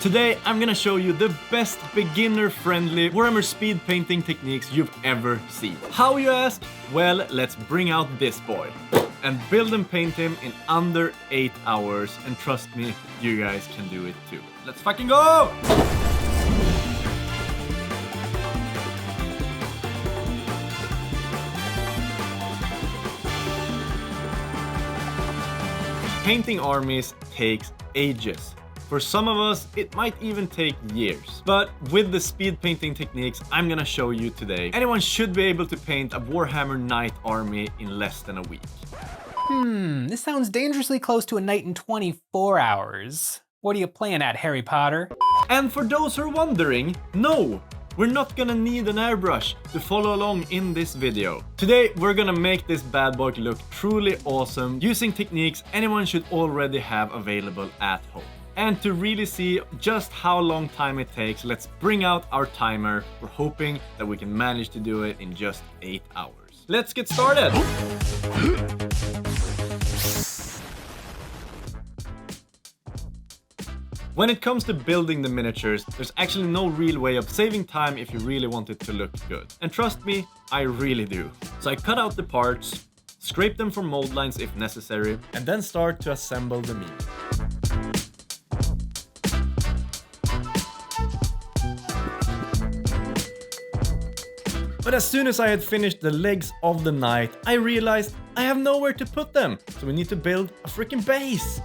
Today I'm gonna show you the best beginner-friendly Warhammer speed painting techniques you've ever seen. How, you ask? Well, let's bring out this boy and build and paint him in under 8 hours, and trust me, you guys can do it too. Let's fucking go! Painting armies takes ages. For some of us, it might even take years. But with the speed painting techniques I'm gonna show you today, anyone should be able to paint a Warhammer Knight army in less than a week. This sounds dangerously close to a night in 24 hours. What are you playing at, Harry Potter? And for those who are wondering, no! We're not gonna need an airbrush to follow along in this video. Today we're gonna make this bad boy look truly awesome using techniques anyone should already have available at home. And to really see just how long time it takes, let's bring out our timer. We're hoping that we can manage to do it in just 8 hours. Let's get started! When it comes to building the miniatures, there's actually no real way of saving time if you really want it to look good. And trust me, I really do. So I cut out the parts, scrape them for mold lines if necessary, and then start to assemble the meat. But as soon as I had finished the legs of the knight, I realized I have nowhere to put them. So we need to build a freaking base.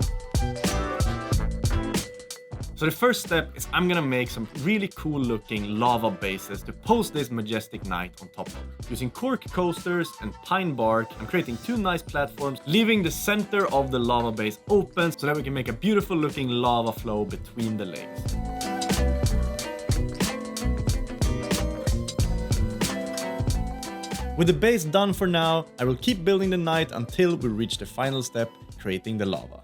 So the first step is I'm gonna make some really cool looking lava bases to pose this majestic knight on top of. Using cork coasters and pine bark, I'm creating 2 nice platforms, leaving the center of the lava base open so that we can make a beautiful looking lava flow between the legs. With the base done for now, I will keep building the knight until we reach the final step, creating the lava.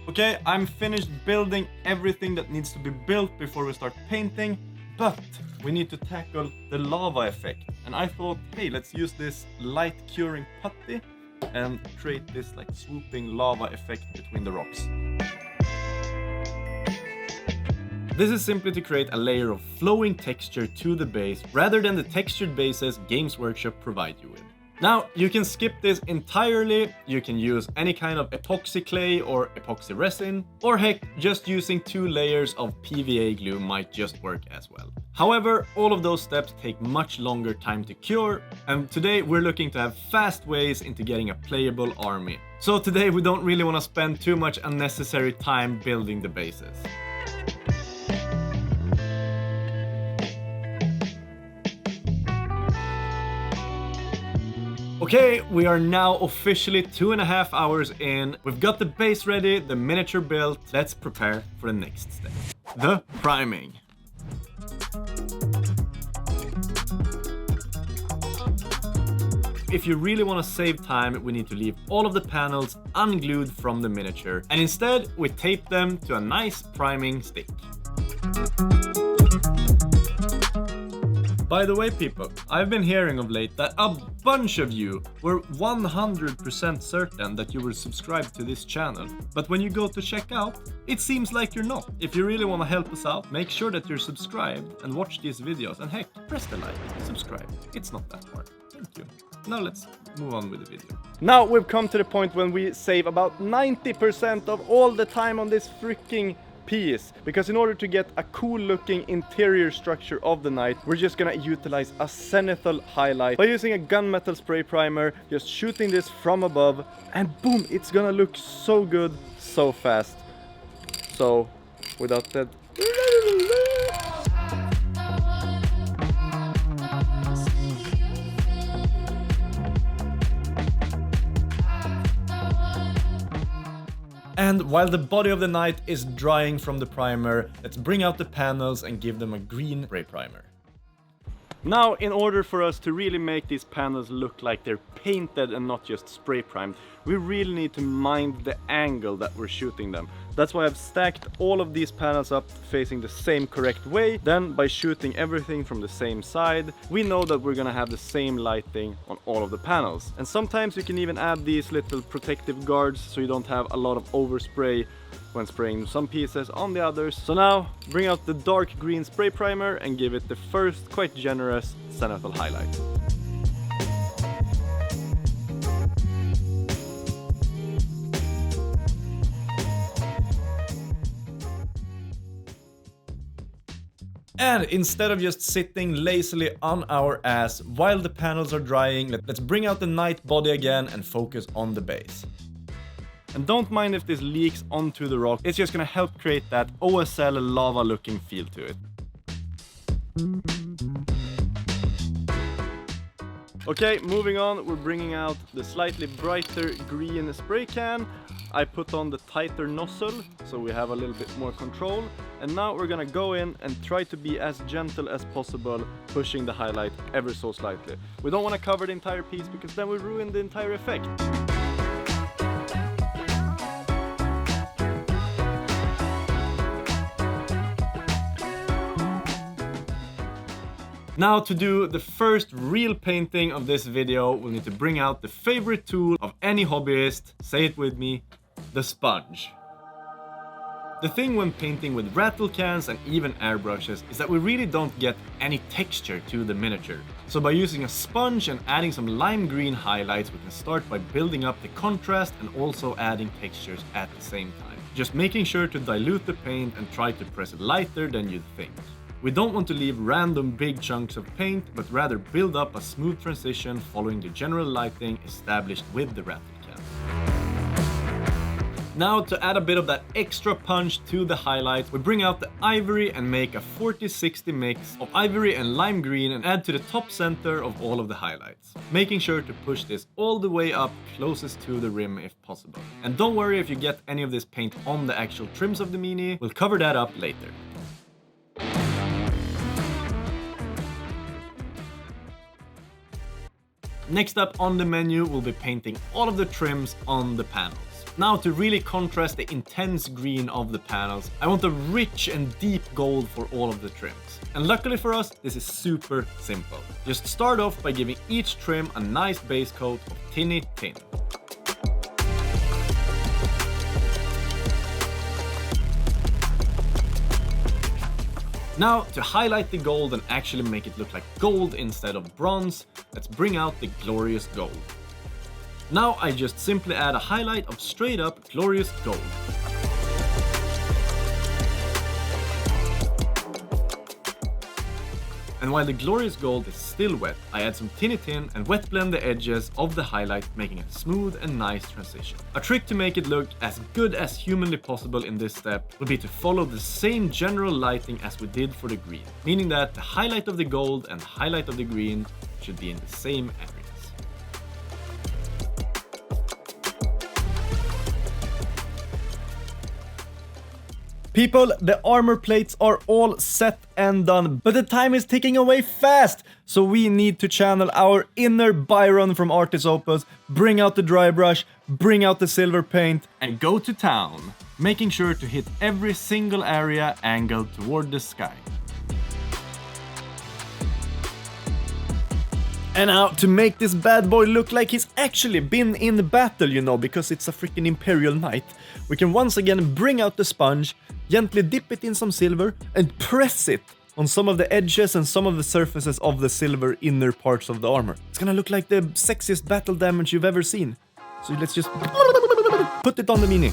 Okay, I'm finished building everything that needs to be built before we start painting, but we need to tackle the lava effect. And I thought, hey, let's use this light curing putty and create this like swooping lava effect between the rocks. This is simply to create a layer of flowing texture to the base rather than the textured bases Games Workshop provide you with. Now, you can skip this entirely, you can use any kind of epoxy clay or epoxy resin, or heck, just using 2 layers of PVA glue might just work as well. However, all of those steps take much longer time to cure, and today we're looking to have fast ways into getting a playable army. So today we don't really want to spend too much unnecessary time building the bases. Okay, we are now officially 2.5 hours in. We've got the base ready, the miniature built. Let's prepare for the next step. The priming. If you really want to save time, we need to leave all of the panels unglued from the miniature. And instead, we tape them to a nice priming stick. By the way, people, I've been hearing of late that a bunch of you were 100% certain that you were subscribed to this channel. But when you go to check out, it seems like you're not. If you really want to help us out, make sure that you're subscribed and watch these videos. And heck, press the like, subscribe. It's not that hard. Thank you. Now let's move on with the video. Now we've come to the point when we save about 90% of all the time on this freaking piece, because in order to get a cool looking interior structure of the knight, we're just gonna utilize a zenithal highlight by using a gunmetal spray primer, just shooting this from above, and boom, it's gonna look so good so fast. So without that, And while the body of the knight is drying from the primer, let's bring out the panels and give them a green spray primer. Now, in order for us to really make these panels look like they're painted and not just spray primed, we really need to mind the angle that we're shooting them. That's why I've stacked all of these panels up facing the same correct way. Then, by shooting everything from the same side, we know that we're gonna have the same lighting on all of the panels. And sometimes you can even add these little protective guards so you don't have a lot of overspray when spraying some pieces on the others. So now, bring out the dark green spray primer and give it the first quite generous zenithal highlight. And instead of just sitting lazily on our ass while the panels are drying, let's bring out the knight body again and focus on the base. And don't mind if this leaks onto the rock, it's just gonna help create that OSL lava looking feel to it. Okay, moving on, we're bringing out the slightly brighter green spray can. I put on the tighter nozzle, so we have a little bit more control. And now we're gonna go in and try to be as gentle as possible, pushing the highlight ever so slightly. We don't wanna cover the entire piece because then we ruin the entire effect. Now, to do the first real painting of this video, we'll need to bring out the favorite tool of any hobbyist. Say it with me, the sponge. The thing when painting with rattle cans and even airbrushes is that we really don't get any texture to the miniature. So by using a sponge and adding some lime green highlights, we can start by building up the contrast and also adding textures at the same time. Just making sure to dilute the paint and try to press it lighter than you'd think. We don't want to leave random big chunks of paint, but rather build up a smooth transition following the general lighting established with the rattle can. Now, to add a bit of that extra punch to the highlights, we bring out the ivory and make a 40-60 mix of ivory and lime green and add to the top center of all of the highlights. Making sure to push this all the way up closest to the rim if possible. And don't worry if you get any of this paint on the actual trims of the Mini, we'll cover that up later. Next up on the menu, we'll be painting all of the trims on the panels. Now, to really contrast the intense green of the panels, I want a rich and deep gold for all of the trims. And luckily for us, this is super simple. Just start off by giving each trim a nice base coat of tinny tin. Now, to highlight the gold and actually make it look like gold instead of bronze, let's bring out the glorious gold. Now I just simply add a highlight of straight up glorious gold. And while the glorious gold is still wet, I add some tinny tin and wet blend the edges of the highlight, making a smooth and nice transition. A trick to make it look as good as humanly possible in this step would be to follow the same general lighting as we did for the green, meaning that the highlight of the gold and the highlight of the green should be in the same areas. People, the armor plates are all set and done, but the time is ticking away fast, so we need to channel our inner Byron from Artis Opus, bring out the dry brush, bring out the silver paint, and go to town, making sure to hit every single area angled toward the sky. And now, to make this bad boy look like he's actually been in the battle, you know, because it's a freaking Imperial Knight, we can once again bring out the sponge, gently dip it in some silver, and press it on some of the edges and some of the surfaces of the silver inner parts of the armor. It's gonna look like the sexiest battle damage you've ever seen. So let's just put it on the Mini.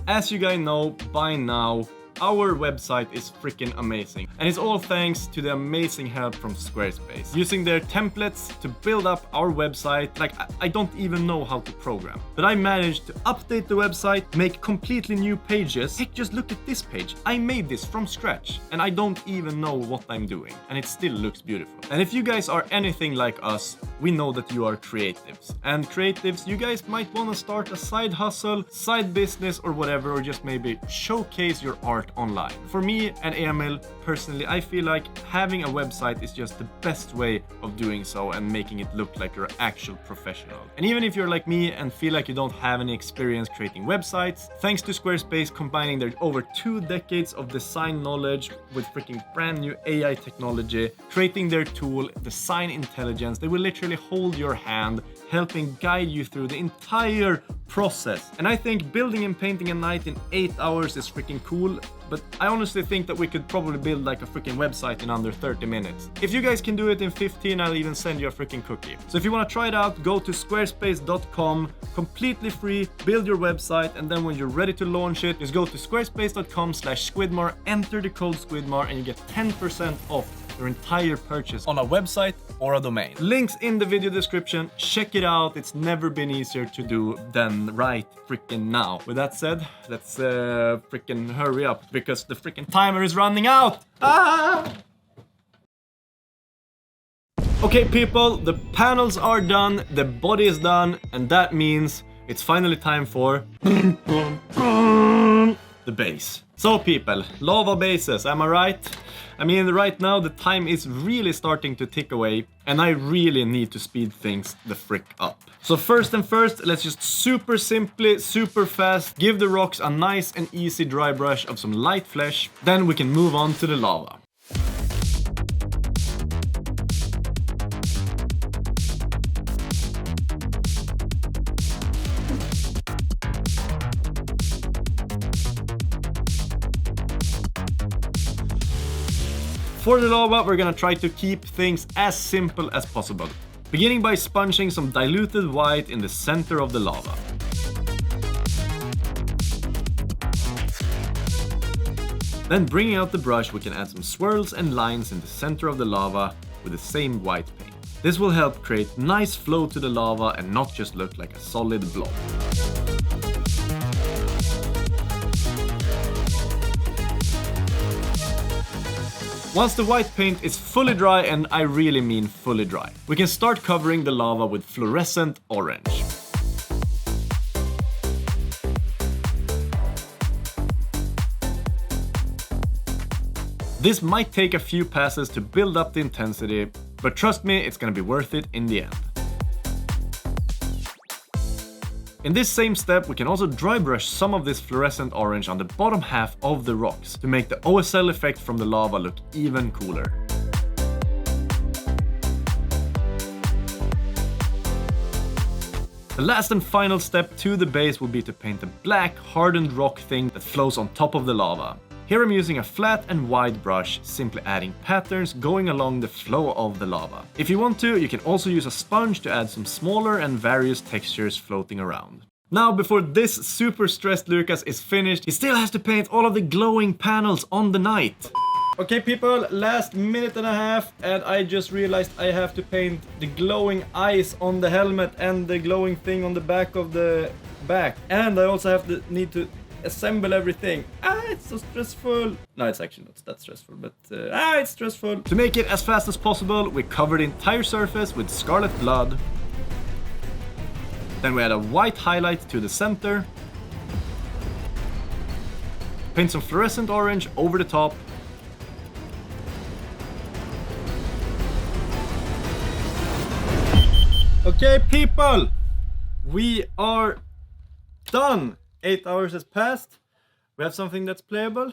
As you guys know by now, our website is freaking amazing, and it's all thanks to the amazing help from Squarespace. Using their templates to build up our website, like I don't even know how to program. But I managed to update the website, make completely new pages. Heck, just look at this page. I made this from scratch, and I don't even know what I'm doing, and it still looks beautiful. And if you guys are anything like us, we know that you are creatives. And creatives, you guys might want to start a side hustle, side business or whatever, or just maybe showcase your art online. For me and Emil, personally, I feel like having a website is just the best way of doing so and making it look like you're an actual professional. And even if you're like me and feel like you don't have any experience creating websites, thanks to Squarespace combining their over 2 decades of design knowledge with freaking brand new AI technology, creating their tool, Design Intelligence, they will literally hold your hand, helping guide you through the entire process. And I think building and painting a knight in 8 hours is freaking cool, but I honestly think that we could probably build like a freaking website in under 30 minutes. If you guys can do it in 15, I'll even send you a freaking cookie. So if you want to try it out, go to squarespace.com, completely free, build your website, and then when you're ready to launch it, just go to squarespace.com/Squidmar, enter the code Squidmar, and you get 10% off your entire purchase on a website or a domain. Links in the video description. Check it out. It's never been easier to do than right freaking now. With that said, let's freaking hurry up because the freaking timer is running out. Okay, people, the panels are done, the body is done, and that means it's finally time for the base. So people, lava bases, am I right? I mean, right now the time is really starting to tick away and I really need to speed things the frick up. So first, let's just super simply, super fast, give the rocks a nice and easy dry brush of some light flesh. Then we can move on to the lava. For the lava, we're gonna try to keep things as simple as possible, beginning by sponging some diluted white in the center of the lava. Then bringing out the brush, we can add some swirls and lines in the center of the lava with the same white paint. This will help create nice flow to the lava and not just look like a solid blob. Once the white paint is fully dry, and I really mean fully dry, we can start covering the lava with fluorescent orange. This might take a few passes to build up the intensity, but trust me, it's gonna be worth it in the end. In this same step, we can also dry brush some of this fluorescent orange on the bottom half of the rocks to make the OSL effect from the lava look even cooler. The last and final step to the base will be to paint the black hardened rock thing that flows on top of the lava. Here I'm using a flat and wide brush, simply adding patterns going along the flow of the lava. If you want to, you can also use a sponge to add some smaller and various textures floating around. Now, before this super stressed Lucas is finished, he still has to paint all of the glowing panels on the knight. Okay people, last minute and a half, and I just realized I have to paint the glowing eyes on the helmet and the glowing thing on the back of the back. And I also need to assemble everything. It's so stressful. No, it's actually not that stressful, but it's stressful. To make it as fast as possible, we cover the entire surface with scarlet blood. Then we add a white highlight to the center. Paint some fluorescent orange over the top. Okay, people, we are done. 8 hours has passed. We have something that's playable,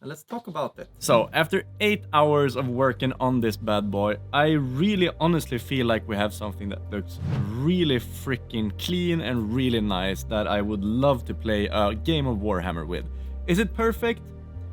and let's talk about it. So, after 8 hours of working on this bad boy, I really honestly feel like we have something that looks really freaking clean and really nice that I would love to play a game of Warhammer with. Is it perfect?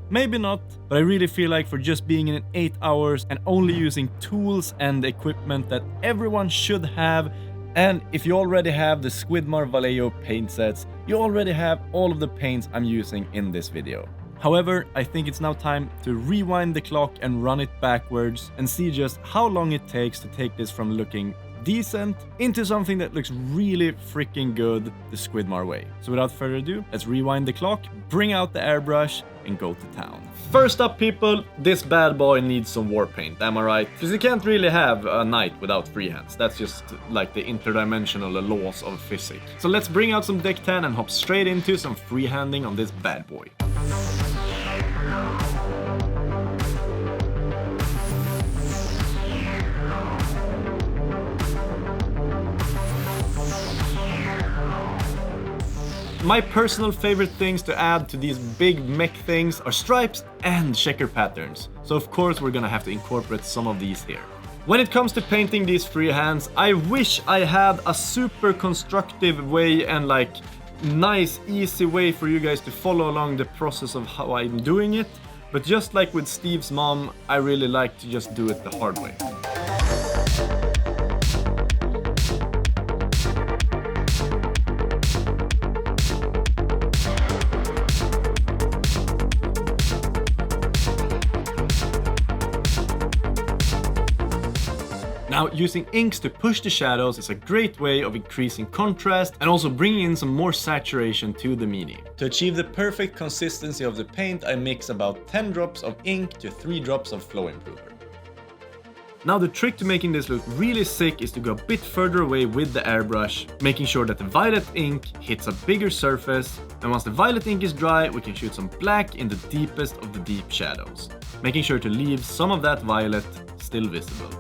Maybe not, but I really feel like for just being in 8 hours and only using tools and equipment that everyone should have, and if you already have the Squidmar Vallejo paint sets, you already have all of the paints I'm using in this video. However, I think it's now time to rewind the clock and run it backwards and see just how long it takes to take this from looking decent into something that looks really freaking good the Squidmar way. So without further ado, let's rewind the clock, bring out the airbrush, and go to town. First up, people, this bad boy needs some war paint, am I right? Because you can't really have a knight without freehands. That's just like the interdimensional laws of physics. So let's bring out some deck 10 and hop straight into some freehanding on this bad boy. My personal favorite things to add to these big mech things are stripes and checker patterns. So of course we're gonna have to incorporate some of these here. When it comes to painting these freehands, I wish I had a super constructive way and like nice easy way for you guys to follow along the process of how I'm doing it. But just like with Steve's mom, I really like to just do it the hard way. Now, using inks to push the shadows is a great way of increasing contrast and also bringing in some more saturation to the medium. To achieve the perfect consistency of the paint, I mix about 10 drops of ink to 3 drops of flow improver. Now, the trick to making this look really sick is to go a bit further away with the airbrush, making sure that the violet ink hits a bigger surface, and once the violet ink is dry, we can shoot some black in the deepest of the deep shadows, making sure to leave some of that violet still visible.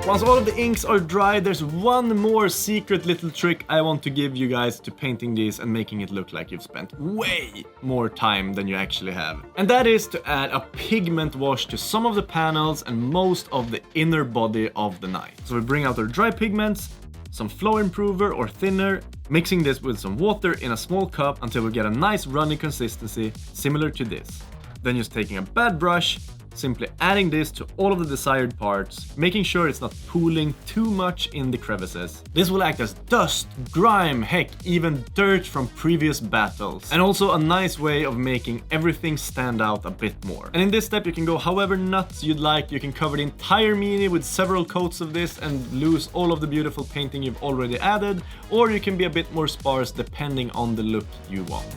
Once all of the inks are dry, there's one more secret little trick I want to give you guys to painting these and making it look like you've spent way more time than you actually have. And that is to add a pigment wash to some of the panels and most of the inner body of the knight. So we bring out our dry pigments, some flow improver or thinner, mixing this with some water in a small cup until we get a nice runny consistency similar to this. Then just taking a bad brush, simply adding this to all of the desired parts, making sure it's not pooling too much in the crevices. This will act as dust, grime, heck, even dirt from previous battles. And also a nice way of making everything stand out a bit more. And in this step you can go however nuts you'd like. You can cover the entire mini with several coats of this and lose all of the beautiful painting you've already added, or you can be a bit more sparse depending on the look you want.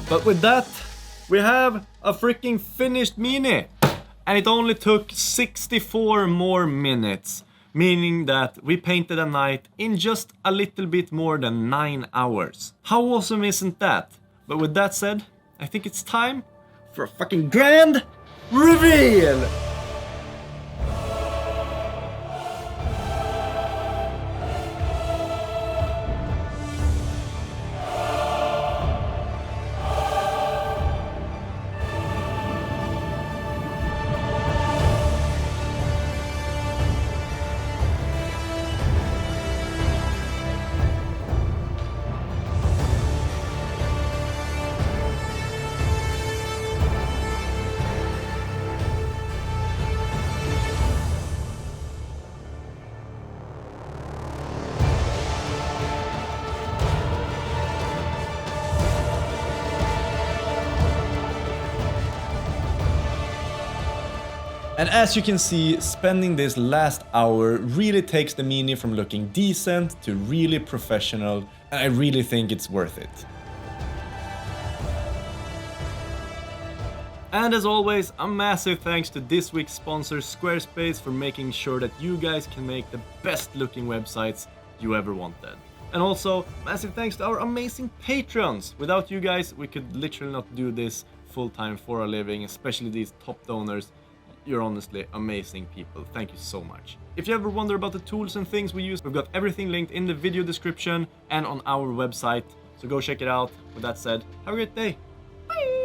But with that, we have a freaking finished mini! And it only took 64 more minutes, meaning that we painted a knight in just a little bit more than 9 hours. How awesome isn't that? But with that said, I think it's time for a fucking grand reveal! And as you can see, spending this last hour really takes the mini from looking decent to really professional, and I really think it's worth it. And as always, a massive thanks to this week's sponsor Squarespace for making sure that you guys can make the best looking websites you ever wanted. And also, massive thanks to our amazing patrons. Without you guys, we could literally not do this full-time for a living, especially these top donors. You're honestly amazing people. Thank you so much. If you ever wonder about the tools and things we use, we've got everything linked in the video description and on our website. So go check it out. With that said, have a great day.